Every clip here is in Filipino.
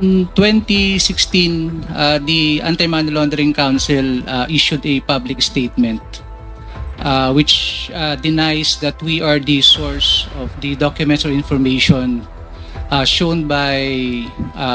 2016, the Anti-Money Laundering Council issued a public statement which denies that we are the source of the documents or information shown by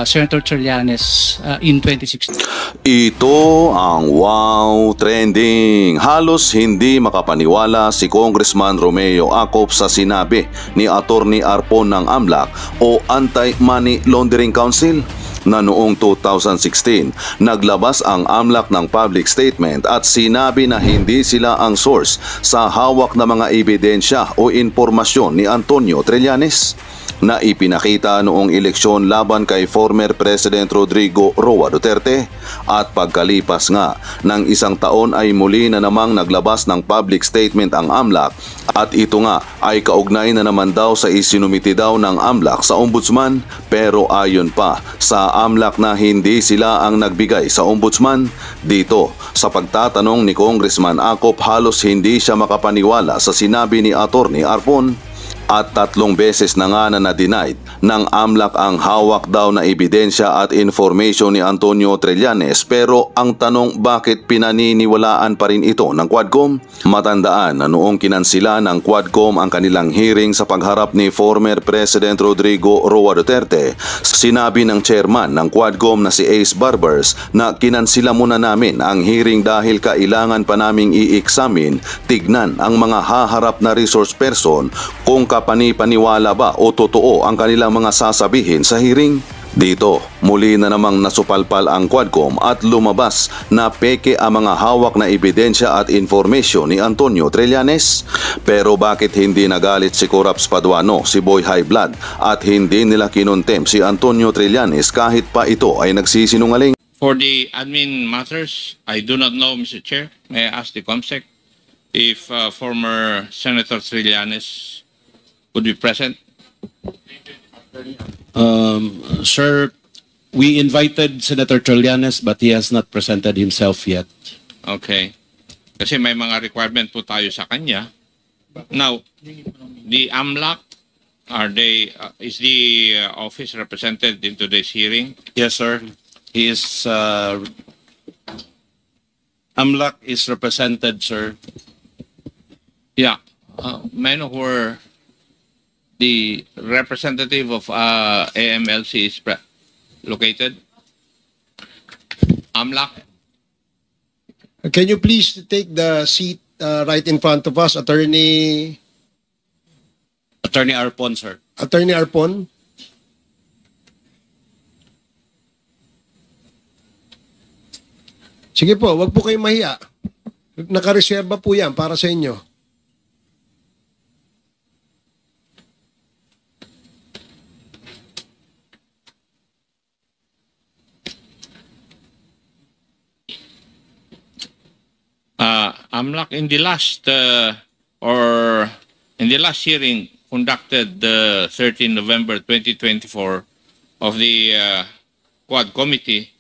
Senator Trillanes in 2016. Ito ang Wow Trending. Halos hindi makapaniwala si Congressman Romeo Acop sa sinabi ni Attorney Arpon ng AMLAC o Anti-Money Laundering Council na noong 2016 naglabas ang AMLAC ng public statement at sinabi na hindi sila ang source sa hawak na mga ebidensya o impormasyon ni Antonio Trillanes na ipinakita noong eleksyon laban kay former President Rodrigo Roa Duterte. At pagkalipas nga ng isang taon ay muli na namang naglabas ng public statement ang AMLAC at ito nga ay kaugnay na naman daw sa isinumiti daw ng AMLAC sa Ombudsman, pero ayon pa sa AMLAC na hindi sila ang nagbigay sa Ombudsman. Dito sa pagtatanong ni Congressman Acop, halos hindi siya makapaniwala sa sinabi ni Attorney Arpon. At 3 beses na nga na na-denied ng AMLAC ang hawak daw na ebidensya at information ni Antonio Trillanes, pero ang tanong, bakit pinaniniwalaan pa rin ito ng Quadcom? Matandaan na noong kinansila ng Quadcom ang kanilang hearing sa pagharap ni former President Rodrigo Roa Duterte, sinabi ng chairman ng Quadcom na si Ace Barbers na kinansila muna namin ang hearing dahil kailangan pa naming i-examine, tignan ang mga haharap na resource person kung kapani-paniwala ba o totoo ang kanilang mga sasabihin sa hearing. Dito, muli na namang nasupalpal ang Quadcom at lumabas na peke ang mga hawak na ebidensya at information ni Antonio Trillanes. Pero bakit hindi nagalit si Corrupt Paduano, si Boy High Blood at hindi nila kinontem si Antonio Trillanes kahit pa ito ay nagsisinungaling? For the admin matters, I do not know, Mr. Chair. May I ask the COMSEC if former Senator Trillanes would be present? Sir, we invited Senator Trillanes but he has not presented himself yet. Okay. Kasi may mga requirement po tayo sa kanya. Now, the AMLAC, is the office represented in today's hearing? Yes, sir. He is, AMLAC is represented, sir. Yeah. May I know where the representative of AMLC is located? AMLAC? Can you please take the seat right in front of us, Attorney Arpon, sir. Attorney Arpon? Sige po, wag po kayong mahiya. Nakareserba po yan para sa inyo. AMLAC in the last hearing conducted the 13 November 2024 of the Quad Committee,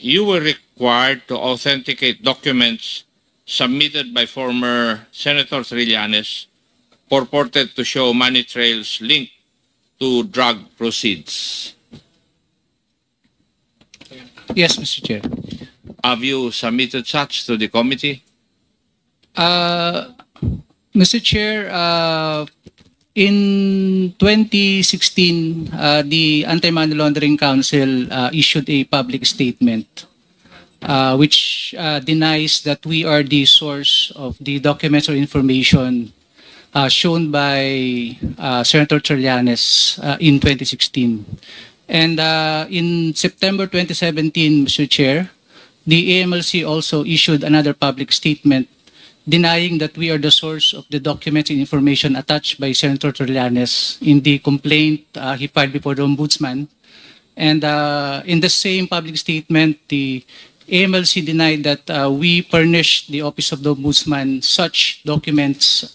you were required to authenticate documents submitted by former Senator Trillanes purported to show money trails linked to drug proceeds. Yes, Mr. Chair. Have you submitted such to the committee? Mr. Chair, in 2016, the Anti-Money Laundering Council issued a public statement which denies that we are the source of the documents or information shown by Senator Trillanes in 2016. And in September 2017, Mr. Chair, the AMLC also issued another public statement denying that we are the source of the documents and information attached by Senator Trillanes in the complaint he filed before the Ombudsman. And in the same public statement, the AMLC denied that we furnished the Office of the Ombudsman such documents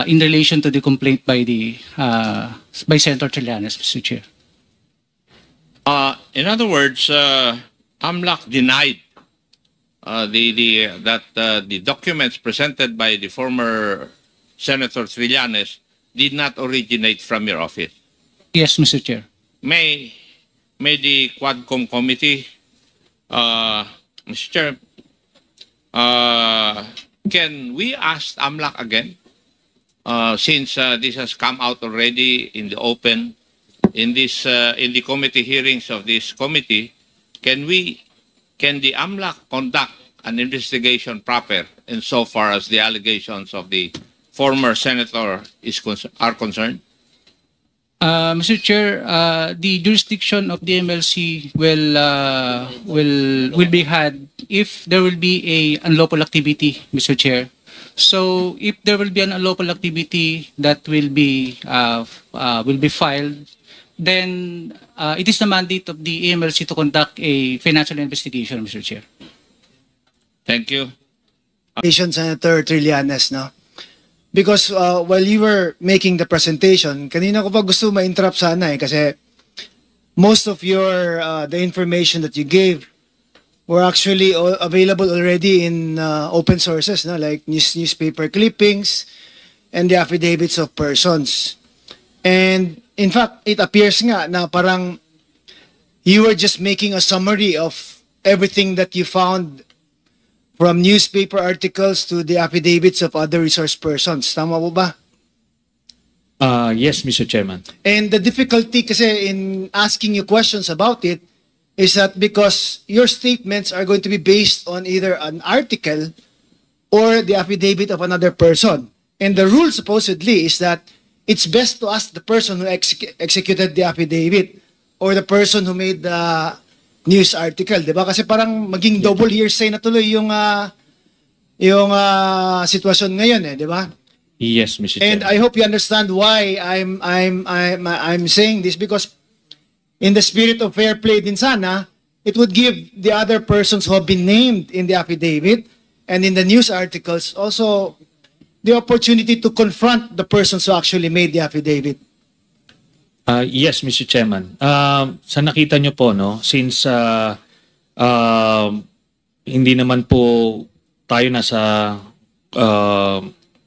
in relation to the complaint by by Senator Trillanes, Mr. Chair. In other words, AMLAC denied that the documents presented by the former Senator Trillanes did not originate from your office. Yes, Mr. Chair. May may the Quadcom committee, Mr. Chair, can we ask AMLAC again? Since this has come out already in the open, in the committee hearings of this committee, can the AMLAC conduct an investigation proper insofar as the allegations of the former senator are concerned? Mr. Chair, the jurisdiction of the MLC will be had if there will be a unlawful activity, Mr. Chair. So if there will be an unlawful activity that will be filed, then it is the mandate of the AMLC to conduct a financial investigation, Mr. Chair. Thank you. Senator Trillanes, no? Because while you were making the presentation, kanina ko pa gusto ma-interrupt sana kasi most of your the information that you gave were actually available already in open sources, no? Like newspaper clippings and the affidavits of persons. And in fact, it appears nga na parang you were just making a summary of everything that you found from newspaper articles to the affidavits of other resource persons. Tama po ba? Yes, Mr. Chairman. And the difficulty kasi in asking you questions about it is that because your statements are going to be based on either an article or the affidavit of another person. And the rule supposedly is that it's best to ask the person who executed the affidavit or the person who made the news article, di ba? Kasi parang maging double hearsay na tuloy yung sitwasyon ngayon, di ba? Yes, Mr. And Chairman. I hope you understand why I'm saying this, because in the spirit of fair play din sana, it would give the other persons who have been named in the affidavit and in the news articles also the opportunity to confront the persons who actually made the affidavit. Yes, Mr. Chairman. Sa nakita nyo po, no, since hindi naman po tayo nasa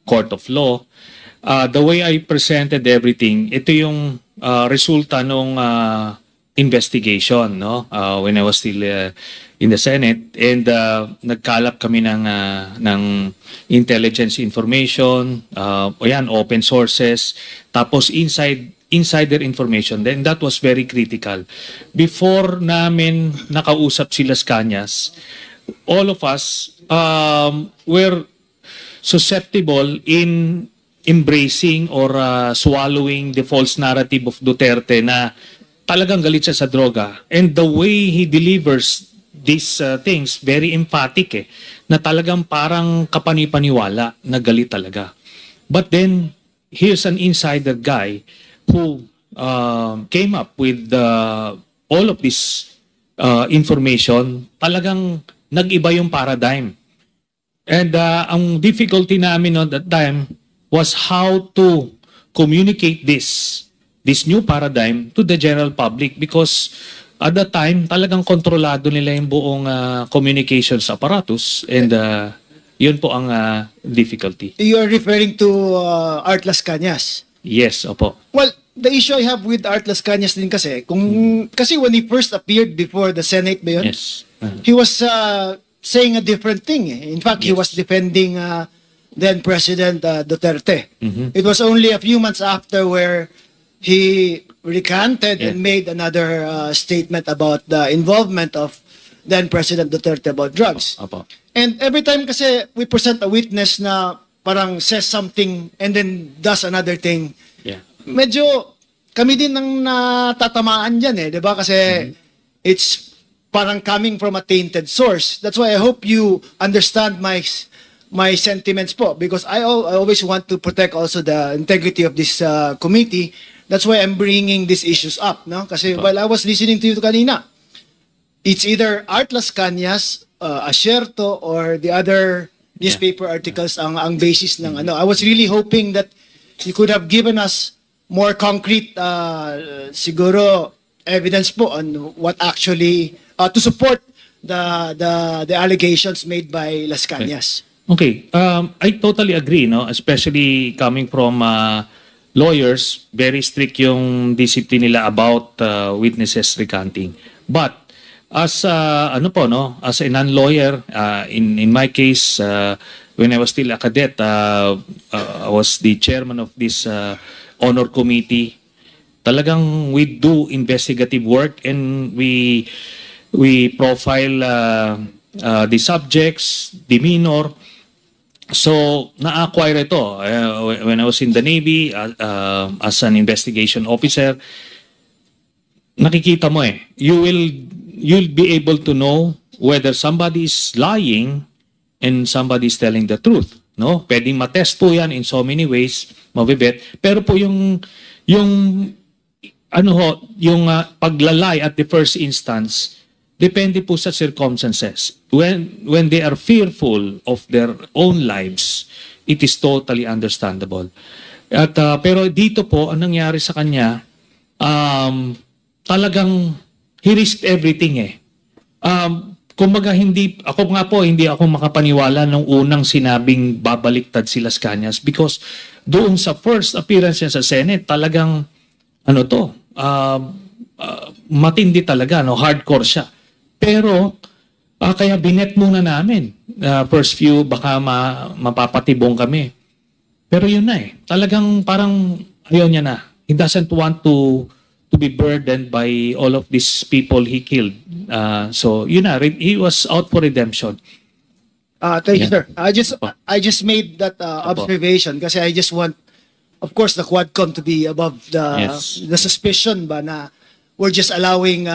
court of law, the way I presented everything, ito yung resulta ng investigation, no? When I was still in the Senate, and nagkalap kami ng intelligence information, ayan, open sources, tapos insider information. Then that was very critical. Before namin nakausap si Las Cañas, all of us were susceptible in embracing or swallowing the false narrative of Duterte na talagang galit siya sa droga. And the way he delivers these things, very emphatic na talagang parang kapanipaniwala na galit talaga. But then, here's an insider guy who came up with all of this information. Talagang nag-iba yung paradigm. And ang difficulty namin at that time was how to communicate this new paradigm to the general public, because at that time talagang kontrolado nila yung buong communications apparatus, and yun po ang difficulty. You are referring to Art Las Cañas? Yes, opo. Well, the issue I have with Art Las Cañas din kasi, kasi when he first appeared before the Senate ba yun? Yes. He was saying a different thing. In fact, he was defending then President Duterte. It was only a few months after where he recanted and made another statement about the involvement of then President Duterte about drugs. Opo. And every time kasi we present a witness na parang says something and then does another thing, Yeah. medyo kami din ang natatamaan dyan di ba? Kasi it's parang coming from a tainted source. That's why I hope you understand my sentiments po, because I always want to protect also the integrity of this committee. That's why I'm bringing these issues up, no? Kasi while I was listening to you kanina, it's either Art Las Cañas, Asierto, or the other newspaper articles ang basis ng ano. I was really hoping that you could have given us more concrete siguro evidence po on what actually to support the allegations made by Las Cañas. Okay, I totally agree, no? Especially coming from lawyers, very strict yung discipline nila about witnesses recanting. But as ano po no, as a non-lawyer, in my case, when I was still a cadet, I was the chairman of this honor committee. Talagang we do investigative work and we profile the subjects, demeanor. So, na-acquire ito. When I was in the Navy, as an investigation officer, nakikita mo you'll be able to know whether somebody is lying and somebody is telling the truth. No? Pwedeng matest po yan in so many ways, mabibet. Pero po yung paglalay at the first instance, depende po sa circumstances. When they are fearful of their own lives, it is totally understandable. At pero dito po ang nangyari sa kanya, talagang he risked everything Kumbaga hindi ako makapaniwala nung unang sinabing babaliktad si Las Cañas because doon sa first appearance niya sa Senate, talagang matindi talaga, hardcore siya. Pero, kaya binet muna namin. First few, baka mapapatibong kami. Pero yun na Talagang parang ayaw niya na. He doesn't want to be burdened by all of these people he killed. So, yun na. He was out for redemption. Thank you, sir. I just made that observation kasi I just want, of course, the Quadcom to be above the suspicion ba na we're just allowing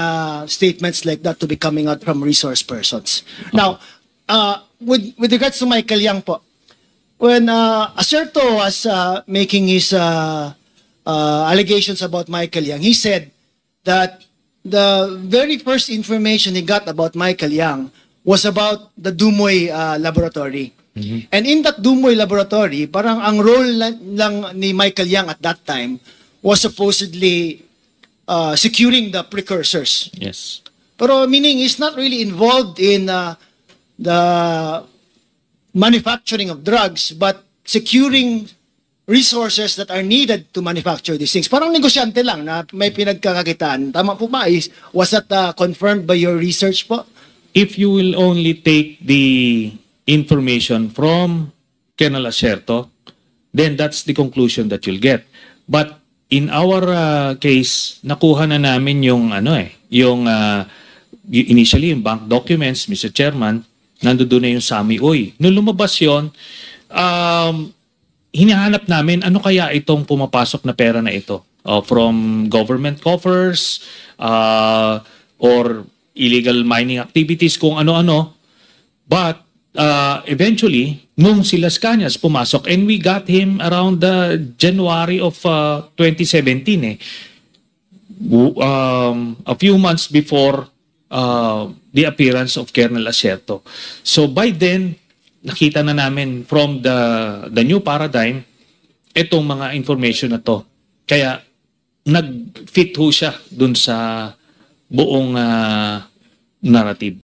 statements like that to be coming out from resource persons. Now, with regards to Michael Yang po, when Acerto was making his allegations about Michael Yang, he said that the very first information he got about Michael Yang was about the Dumoy laboratory. And in that Dumoy laboratory, parang ang role lang ni Michael Yang at that time was supposedly securing the precursors. Yes. Pero meaning he's not really involved in the manufacturing of drugs, but securing resources that are needed to manufacture these things. Parang negosyante lang na may pinagkakakitaan. Tama po ba? Was that confirmed by your research po? If you will only take the information from Colonel Acerto, then that's the conclusion that you'll get. But in our case, nakuha na namin yung initially yung bank documents, Mr. Chairman, nandoon na yung Sami Uy. Nung lumabas yun, hinahanap namin ano kaya itong pumapasok na pera na ito from government coffers or illegal mining activities, kung ano-ano. But eventually, nung si Las Cañas pumasok, and we got him around January of 2017 a few months before the appearance of Colonel Acerto. So by then, nakita na namin from the new paradigm itong mga information na to. Kaya nag-fit ho siya dun sa buong narrative.